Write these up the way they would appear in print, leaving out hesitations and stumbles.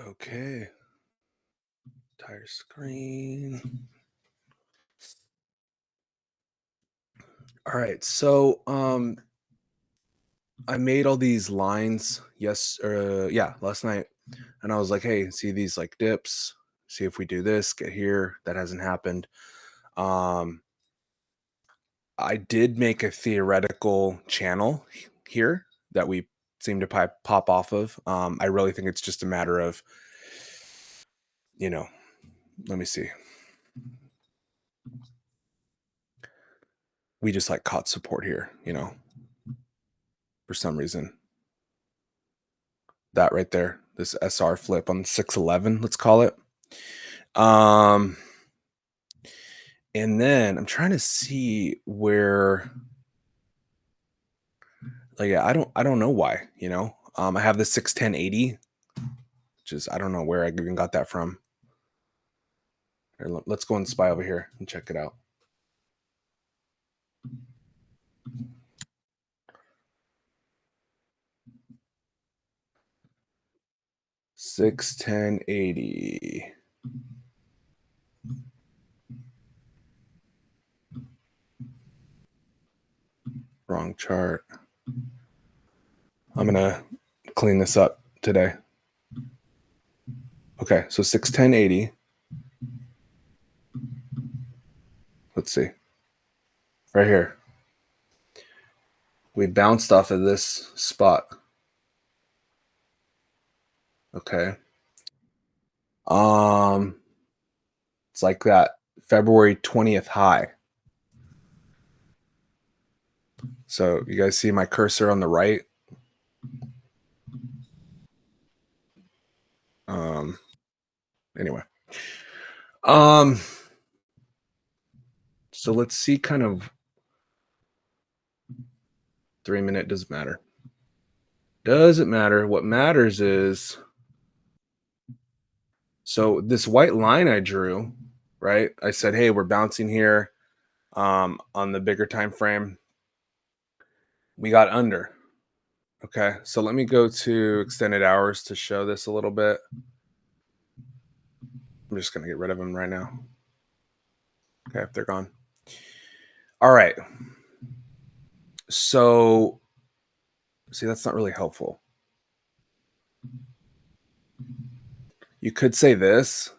Okay. Entire screen. All right. So I made all these lines last night. And I was like, hey, see these like dips? See if we do this, get here. That hasn't happened. Um I did make a theoretical channel here that we seem to pop off of. I really think it's just a matter of, you know, let me see. We just like caught support here, for some reason. That right there, this SR flip on 611, let's call it. Um, and then I'm trying to see where, like, yeah, I don't know why, I have the 61080, which is, I don't know where I even got that from. Here, let's go and spy over here and check it out. Six 1080. Wrong chart. I'm gonna clean this up today. Okay, so 61080. Let's see. Right here. We bounced off of this spot. Okay. It's like that February 20th high. So you guys see my cursor on the right? Anyway. So let's see kind of 3 minute doesn't matter. Doesn't matter. What matters is, so this white line I drew, right? I said, hey, we're bouncing here on the bigger time frame. We got under. Okay, so let me go to extended hours to show this a little bit. I'm just going to get rid of them right now. Okay, they're gone. All right. So, see, that's not really helpful. You could say this.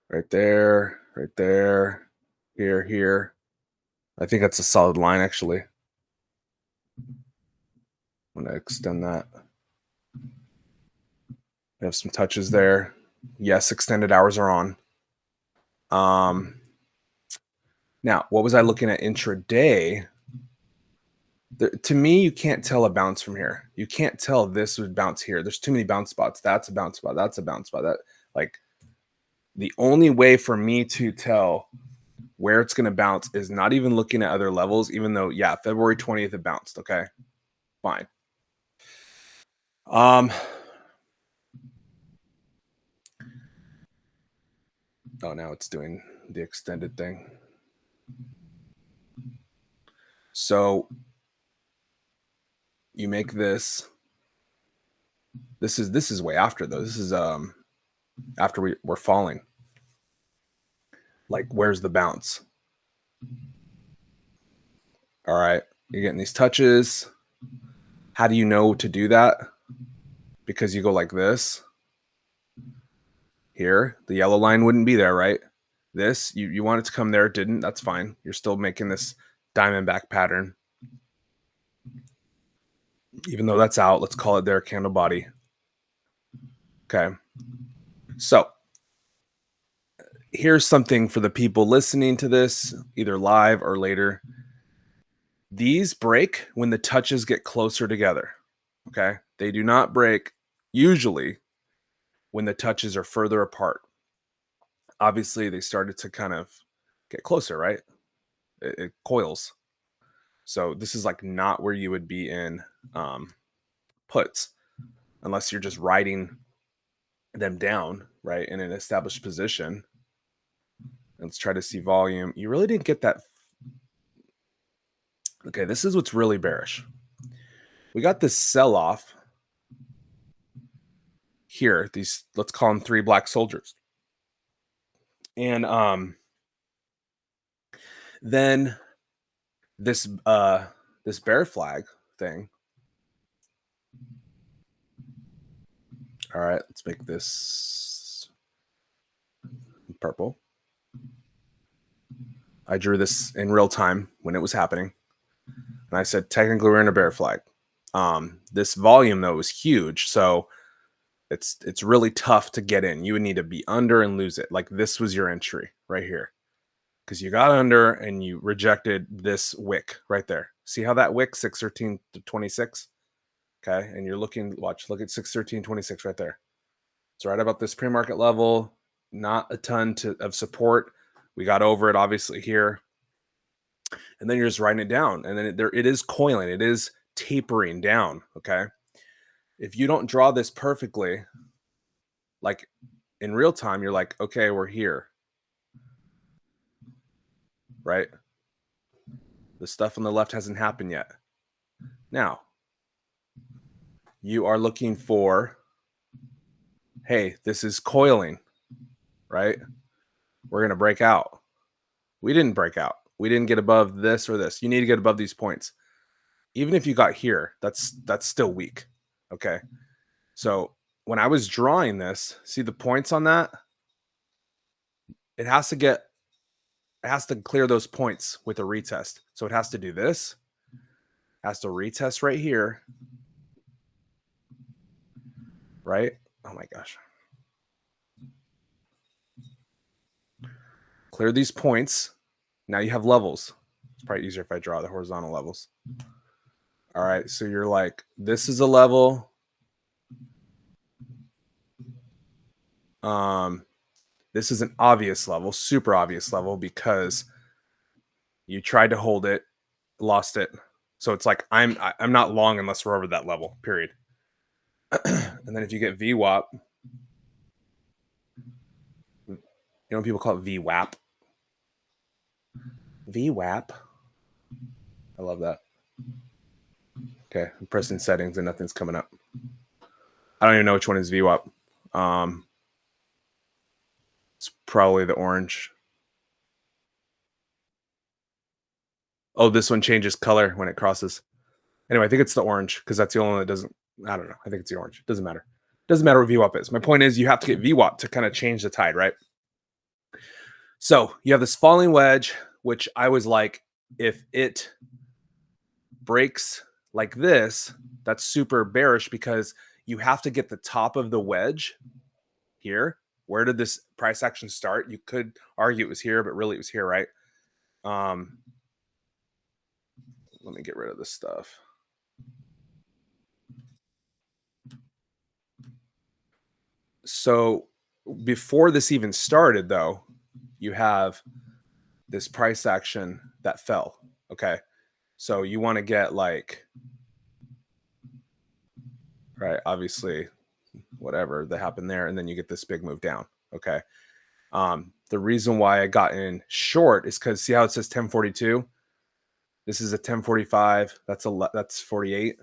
Right there, here. I think that's a solid line, actually. I'm going to extend that. We have some touches there. Yes, extended hours are on. Now, what was I looking at intraday? To me, you can't tell a bounce from here. You can't tell this would bounce here. There's too many bounce spots. That's a bounce spot. That's a bounce spot. That, like, the only way for me to tell where it's going to bounce is not even looking at other levels, even though, yeah, February 20th it bounced. Okay, fine. Oh, now it's doing the extended thing. So you make this. This is way after though. This is after we're falling. Like, where's the bounce? All right, you're getting these touches. How do you know to do that? Because you go like this. Here, the yellow line wouldn't be there, right? This, you want it to come there, it didn't. That's fine. You're still making this diamondback pattern. Even though that's out, let's call it their candle body. Okay. So here's something for the people listening to this, either live or later. These break when the touches get closer together. Okay. They do not break usually when the touches are further apart. Obviously, they started to kind of get closer, right? It coils. So this is like not where you would be in puts, unless you're just writing them down, right, in an established position. Let's try to see volume. You really didn't get that. Okay, this is what's really bearish. We got this sell-off here. These, let's call them 3 black soldiers. And then this this bear flag thing. All right, let's make this purple. I drew this in real time when it was happening. And I said, technically we're in a bear flag. This volume though was huge, so it's really tough to get in. You would need to be under and lose it. Like this was your entry right here, because you got under and you rejected this wick right there. See how that wick 613 to 26? Okay, and you're looking. Look at 613.26 right there. It's right about this pre-market level. Not a ton of support. We got over it obviously here, and then you're just writing it down, and then it is coiling. It is tapering down. Okay. If you don't draw this perfectly, like in real time, you're like, okay, we're here, right? The stuff on the left hasn't happened yet. Now, you are looking for, hey, this is coiling, right? We're going to break out. We didn't break out. We didn't get above this or this. You need to get above these points. Even if you got here, that's still weak, okay? So when I was drawing this, see the points on that? It has to clear those points with a retest. So it has to do this, has to retest right here, right? Oh my gosh. Clear these points. Now you have levels. It's probably easier if I draw the horizontal levels. All right, so you're like, this is a level. This is an obvious level, super obvious level, because you tried to hold it, lost it. So it's like I'm not long unless we're over that level, period. And then if you get VWAP, you know, people call it VWAP. VWAP. I love that. Okay, I'm pressing settings and nothing's coming up. I don't even know which one is VWAP. It's probably the orange. Oh, this one changes color when it crosses. Anyway, I think it's the orange because that's the only one that doesn't. I don't know. I think it's the orange. Doesn't matter. Doesn't matter what VWAP is. My point is you have to get VWAP to kind of change the tide, right? So you have this falling wedge, which I was like, if it breaks like this, that's super bearish because you have to get the top of the wedge here. Where did this price action start? You could argue it was here, but really it was here, right? Let me get rid of this stuff. So before this even started, though, you have this price action that fell. Okay. So you want to get like, right, obviously, whatever that happened there. And then you get this big move down. Okay. The reason why I got in short is because see how it says 1042? This is a 1045. That's 48.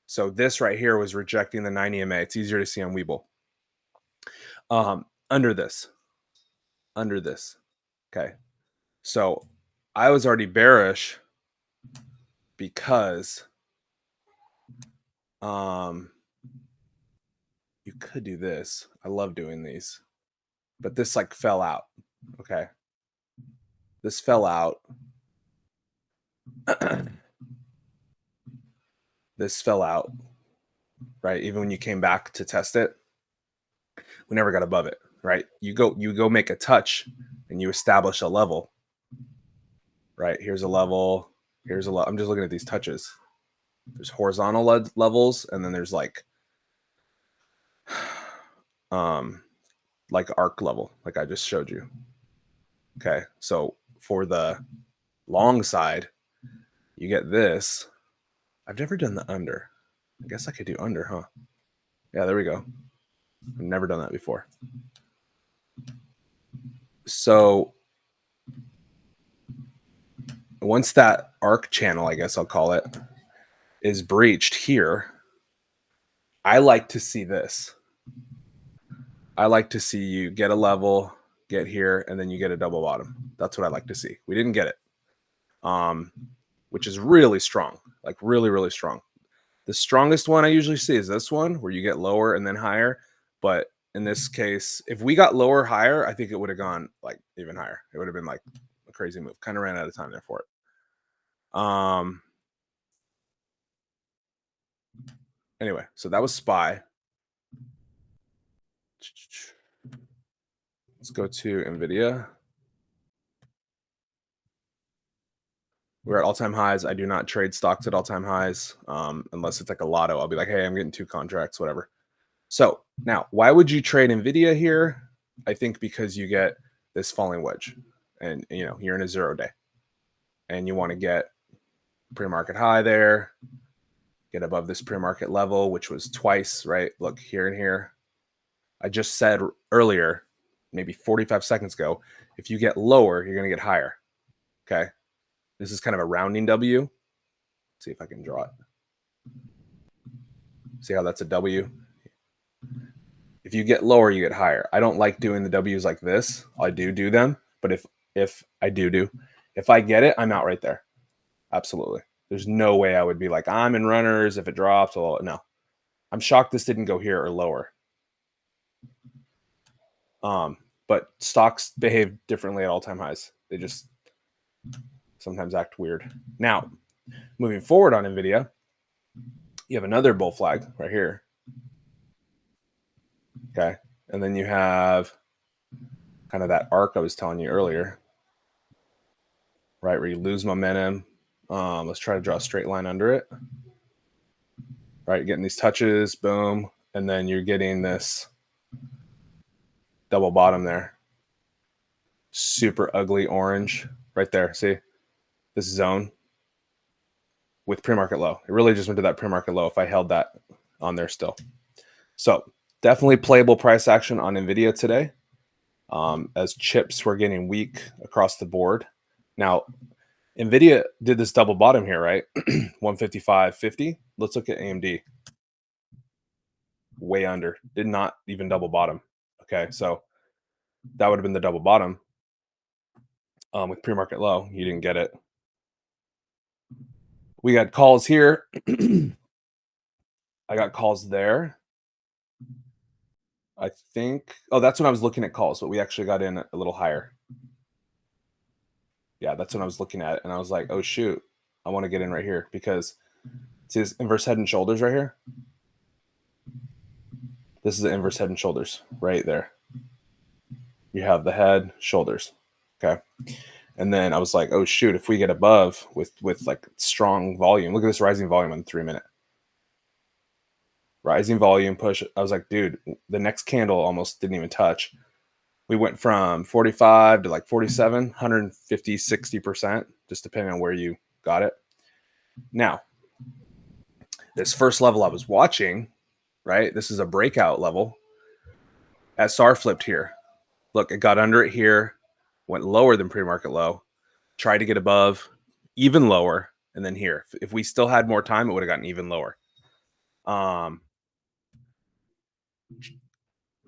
So this right here was rejecting the 90 MA. It's easier to see on Webull. Under this. Okay. So I was already bearish because you could do this. I love doing these. But this like fell out. Okay. This fell out. This fell out. Right? Even when you came back to test it, we never got above it, right? You go make a touch and you establish a level. Right? Here's a level. Here's a level. I'm just looking at these touches. There's horizontal levels, and then there's like arc level, like I just showed you. Okay, so for the long side, you get this. I've never done the under. I guess I could do under, huh? Yeah, there we go. I've never done that before. So once that arc channel, I guess I'll call it, is breached here, I like to see this. I like to see you get a level, get here, and then you get a double bottom. That's what I like to see. We didn't get it, um, which is really strong, like really, really strong. The strongest one I usually see is this one where you get lower and then higher. But in this case, if we got lower, higher, I think it would have gone like even higher. It would have been like a crazy move. Kind of ran out of time there for it. Anyway, so that was SPY. Let's go to NVIDIA. We're at all-time highs. I do not trade stocks at all-time highs unless it's like a lotto. I'll be like, hey, I'm getting 2 contracts, whatever. So now, why would you trade NVIDIA here? I think because you get this falling wedge, and you're in a 0-day, and you want to get pre-market high there, get above this pre-market level, which was twice, right? Look here and here. I just said earlier, maybe 45 seconds ago, if you get lower, you're going to get higher. Okay. This is kind of a rounding W. Let's see if I can draw it. See how that's a W? If you get lower, you get higher. I don't like doing the W's like this. I do them, but if I do, if I get it, I'm out right there. Absolutely. There's no way I would be like, I'm in runners if it drops. Well, no. I'm shocked this didn't go here or lower. But stocks behave differently at all-time highs. They just sometimes act weird. Now, moving forward on NVIDIA, you have another bull flag right here. Okay. And then you have kind of that arc I was telling you earlier, right, where you lose momentum. Let's try to draw a straight line under it. Right, you're getting these touches, boom, and then you're getting this double bottom there. Super ugly orange right there. See this zone with pre-market low. It really just went to that pre-market low if I held that on there still. So definitely playable price action on NVIDIA today, as chips were getting weak across the board. Now, NVIDIA did this double bottom here, right? 155.50. Let's look at AMD. Way under. Did not even double bottom. Okay, so that would have been the double bottom with pre-market low. You didn't get it. We got calls here. I got calls there. I think. Oh, that's when I was looking at calls, but we actually got in a little higher. Yeah, that's when I was looking at it, and I was like, oh shoot, I want to get in right here because see this inverse head and shoulders right here. This is the inverse head and shoulders right there. You have the head, shoulders. Okay. And then I was like, oh shoot, if we get above with like strong volume, look at this rising volume on 3-minute. Rising volume push. I was like, dude, the next candle almost didn't even touch. We went from 45 to like 47, 150, 60%, just depending on where you got it. Now, this first level I was watching, right? This is a breakout level. SR flipped here. Look, it got under it here, went lower than pre-market low, tried to get above, even lower, and then here. If we still had more time, it would have gotten even lower.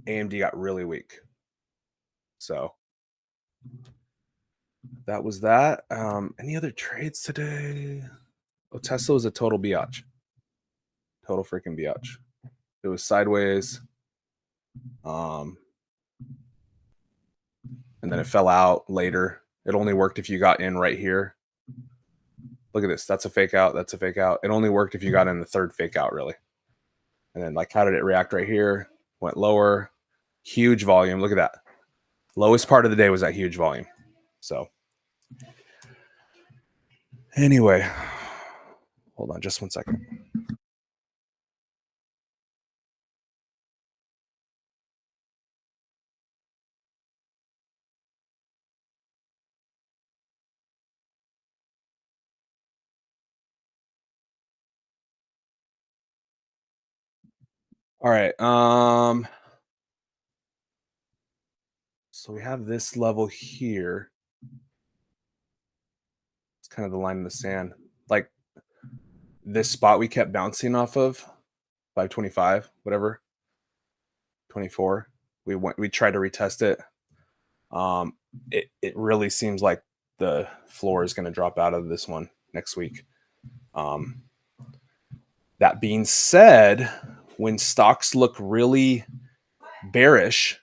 AMD got really weak. So that was that. Any other trades today? Oh, Tesla was a total biatch. Total freaking biatch. It was sideways. And then it fell out later. It only worked if you got in right here. Look at this. That's a fake out. That's a fake out. It only worked if you got in the third fake out, really. And then, like, how did it react right here? Went lower. Huge volume. Look at that. Lowest part of the day was that huge volume. So, anyway, hold on just one second. All right. So we have this level here. It's kind of the line in the sand. Like this spot we kept bouncing off of, 525, whatever, 24. We tried to retest it. It really seems like the floor is going to drop out of this one next week. That being said, when stocks look really bearish,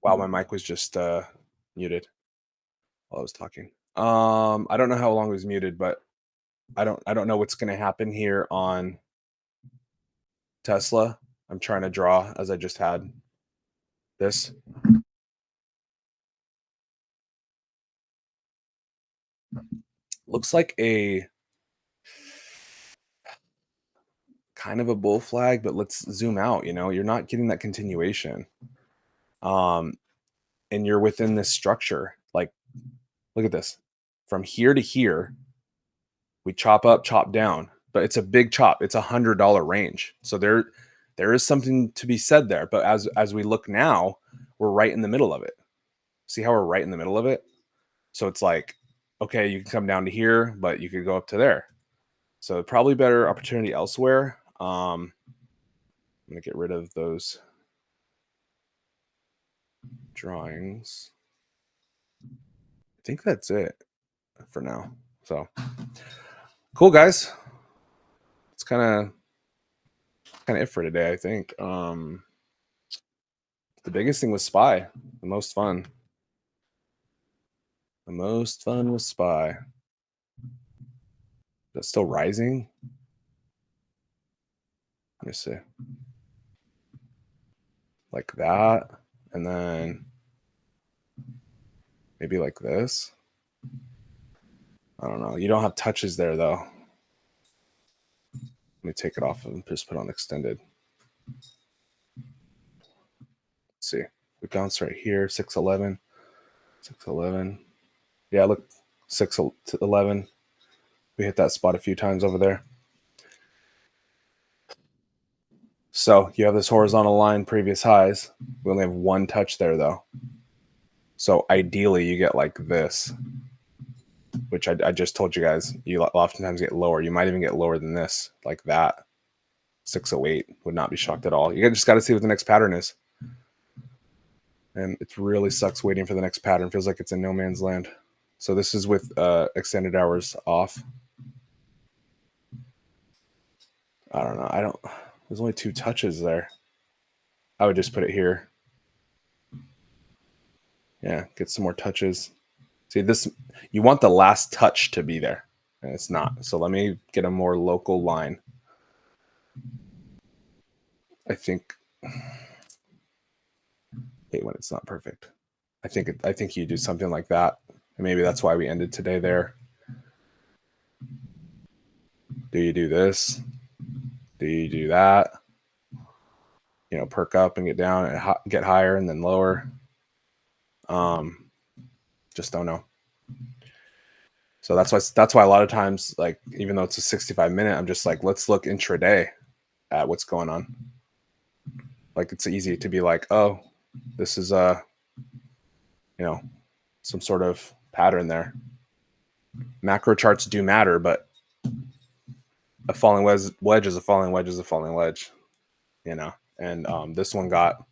wow, my mic was just muted while I was talking. I don't know how long it was muted, but I don't know what's going to happen here on Tesla. I'm trying to draw as I just had this. Looks like a kind of a bull flag, but let's zoom out. You're not getting that continuation. And you're within this structure. Like, look at this. From here to here, we chop up, chop down, but it's a big chop. It's $100 range. So there is something to be said there. But as we look now, we're right in the middle of it. See how we're right in the middle of it? So it's like, okay, you can come down to here, but you could go up to there. So probably better opportunity elsewhere. I'm gonna get rid of those drawings. I think that's it for now. So cool, guys. It's kind of it for today, I think. The biggest thing was SPY. The most fun. The most fun was SPY. That's still rising. Let me see. Like that. And then maybe like this. I don't know. You don't have touches there though. Let me take it off and just put on extended. Let's see. We bounced right here, 611. 611. Yeah, look, 611. We hit that spot a few times over there. So you have this horizontal line, previous highs. We only have one touch there though. So ideally you get like this, which I just told you guys, you oftentimes get lower. You might even get lower than this, like that. 608 would not be shocked at all. You just got to see what the next pattern is. And it really sucks waiting for the next pattern. Feels like it's in no man's land. So this is with extended hours off. I don't know. There's only two touches there. I would just put it here. Yeah, get some more touches. See this, you want the last touch to be there, and it's not. So let me get a more local line. I think hate when it's not perfect. I think you do something like that, and maybe that's why we ended today there. Do you do this? Do you do that? Perk up and get down and get higher and then lower. Just don't know. So that's why a lot of times, like, even though it's a 65-minute, I'm just like, let's look intraday at what's going on. Like, it's easy to be like, oh, this is some sort of pattern there. Macro charts do matter, but a falling wedge is a falling wedge is a falling wedge, you know. And this one got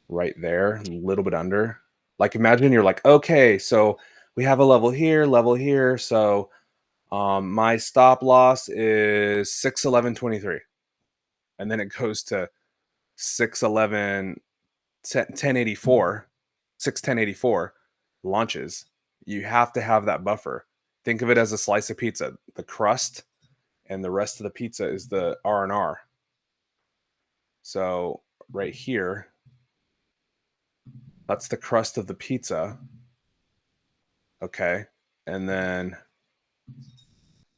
right there, a little bit under. Like imagine you're like, okay, so we have a level here. So my stop loss is 611.23. And then it goes to 611 1084, 61084 launches. You have to have that buffer. Think of it as a slice of pizza. The crust and the rest of the pizza is the R&R. So right here, that's the crust of the pizza. Okay. And then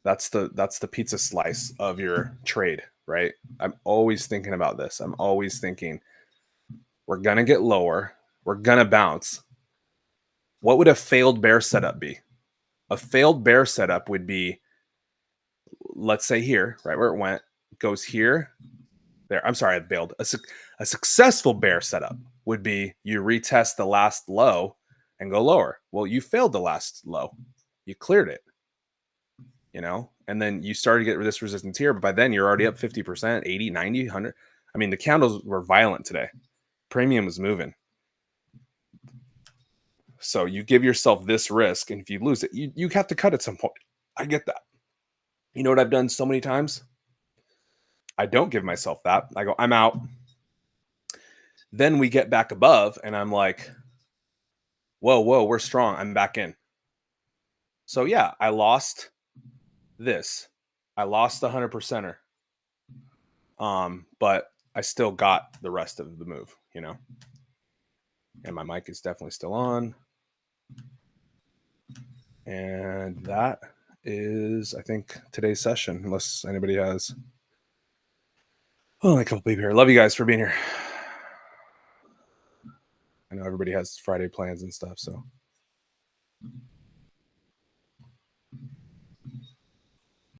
that's the pizza slice of your trade, right? I'm always thinking about this. I'm always thinking we're going to get lower. We're going to bounce. What would a failed bear setup be? A failed bear setup would be, let's say here, right where it went, goes here, there. I'm sorry, I bailed. A successful bear setup would be you retest the last low and go lower. Well, you failed the last low. You cleared it, you know, and then you started to get this resistance here, but by then you're already up 50%, 80, 90, 100. I mean, the candles were violent today. Premium was moving. So you give yourself this risk, and if you lose it, you have to cut at some point. I get that. You know what I've done so many times? I don't give myself that. I go, I'm out. Then we get back above, and I'm like, whoa, we're strong. I'm back in. So yeah, I lost this. I lost the 100%er. But I still got the rest of the move, you know. And my mic is definitely still on. And that is, I think, today's session, unless anybody has only a couple people here. Love you guys for being here. I know everybody has Friday plans and stuff, so